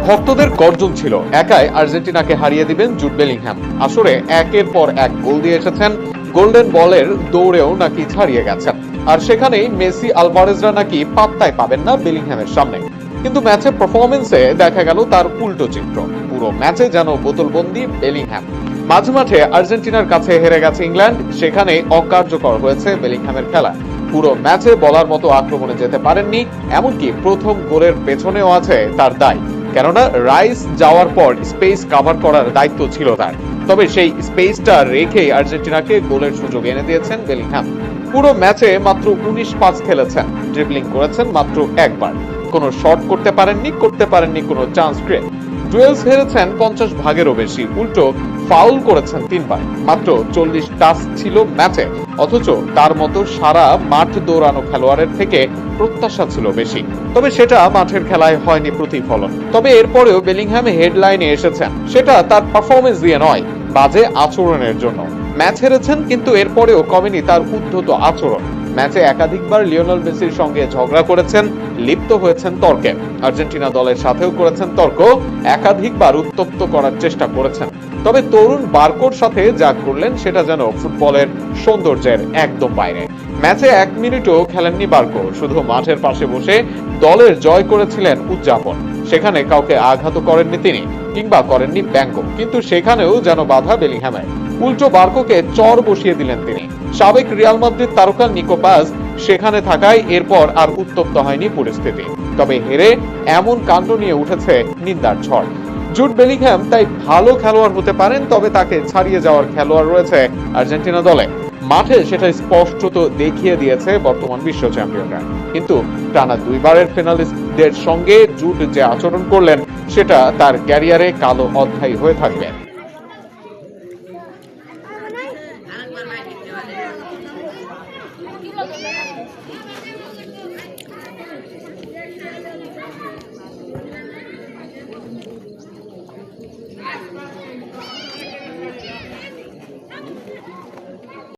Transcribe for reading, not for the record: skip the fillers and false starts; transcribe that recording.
ভক্তদের গর্জন ছিল, একাই আর্জেন্টিনাকে হারিয়ে দিবেন জুড বেলিংহ্যাম। আসরে একের পর এক গোল দিয়ে এসেছেন, গোল্ডেন বলের দৌড়েও নাকি ছাড়িয়ে গেছেন। আর সেখানেই মেসি আলভারেজরা নাকি পাত্তাই পাবেন না বেলিংহ্যামের সামনে। কিন্তু ম্যাচে পারফরমেন্সে দেখা গেল তার উল্টো চিত্র। পুরো ম্যাচে যেন বোতলবন্দি বেলিংহ্যাম। মাঝে আর্জেন্টিনার কাছে হেরে গেছে ইংল্যান্ড, সেখানে অকার্যকর হয়েছে বেলিংহ্যামের খেলা। পুরো ম্যাচে বলার মতো আক্রমণে যেতে পারেননি, এমনকি প্রথম গোলের পেছনেও আছে তার দায়। কেননা রাইস যাওয়ার পর স্পেস কভার করার দায়িত্ব ছিল তার। তবে সেই স্পেসটা রেখে আর্জেন্টিনাকে গোলের সুযোগ এনে দিয়েছেন বেলিংহ্যাম। পুরো ম্যাচে মাত্র 19 পাস খেলেছেন, ড্রিবলিং করেছেন মাত্র একবার। কোনো শট করতে পারেননি কোনো চান্স ক্রিয়েট। ডুয়েলস হেরেছেন 50 ভাগেরও বেশি, উল্টো ফাউল করেছেন 3 বার। মাত্র 40 টাচ ছিল ম্যাচে, অথচ তার মতো সারা মাঠ দৌড়ানো খেলোয়াড়ের থেকে প্রত্যাশা ছিল বেশি। তবে সেটা মাঠের খেলায় হয়নি প্রতিফলন। তবে এরপরেও বেলিংহ্যাম হেডলাইনে এসেছেন, সেটা তার পারফরমেন্স দিয়ে নয়, বাজে আচরণের জন্য। ম্যাচ হেরেছেন, কিন্তু এরপরেও কমেনি তার উদ্ধত আচরণ। ম্যাচে একাধিকবার লিওনেল মেসির সঙ্গে ঝগড়া করেছেন, লিপ্ত হয়েছেন তর্কে। আর্জেন্টিনা দলের সাথেও করেছেন তর্ক, একাধিকবার উত্তপ্ত করার চেষ্টা করেছেন। তবে তরুণ বার্কোর সাথে যা করলেন সেটা যেন ফুটবলের সৌন্দর্যের একদম বাইরে। ম্যাচে 1 মিনিটও খেলেননি বার্কো, শুধু মাঠের পাশে বসে দলের জয় করেছিলেন উদযাপন। সেখানে কাউকে আঘাত করেননি তিনি, কিংবা করেননি ব্যঙ্গ, কিন্তু সেখানেও যেন বাধা বেলিংহ্যামের। উল্টো বার্কোকে চর বসিয়ে দিলেন তিনি। সাবেক রিয়াল মাদ্রিদ তারকা নিকো পাস সেখানে থাকায় এরপর আর উত্তপ্ত হয়নি পরিস্থিতি। তবে হেরে এমন কাণ্ড নিয়ে উঠেছে নিন্দার ঝড়। জুড বেলিংহ্যাম তাই ভালো খেলোয়াড় হতে পারেন, তবে তাকে ছাড়িয়ে যাওয়ার খেলোয়াড় রয়েছে আর্জেন্টিনা দলে। মাঠে সেটা স্পষ্টত দেখিয়ে দিয়েছে বর্তমান বিশ্ব চ্যাম্পিয়নরা। কিন্তু টানা 2 বারের ফিনালিস্টদের সঙ্গে জুড যে আচরণ করলেন, সেটা তার ক্যারিয়ারে কালো অধ্যায় হয়ে থাকবে।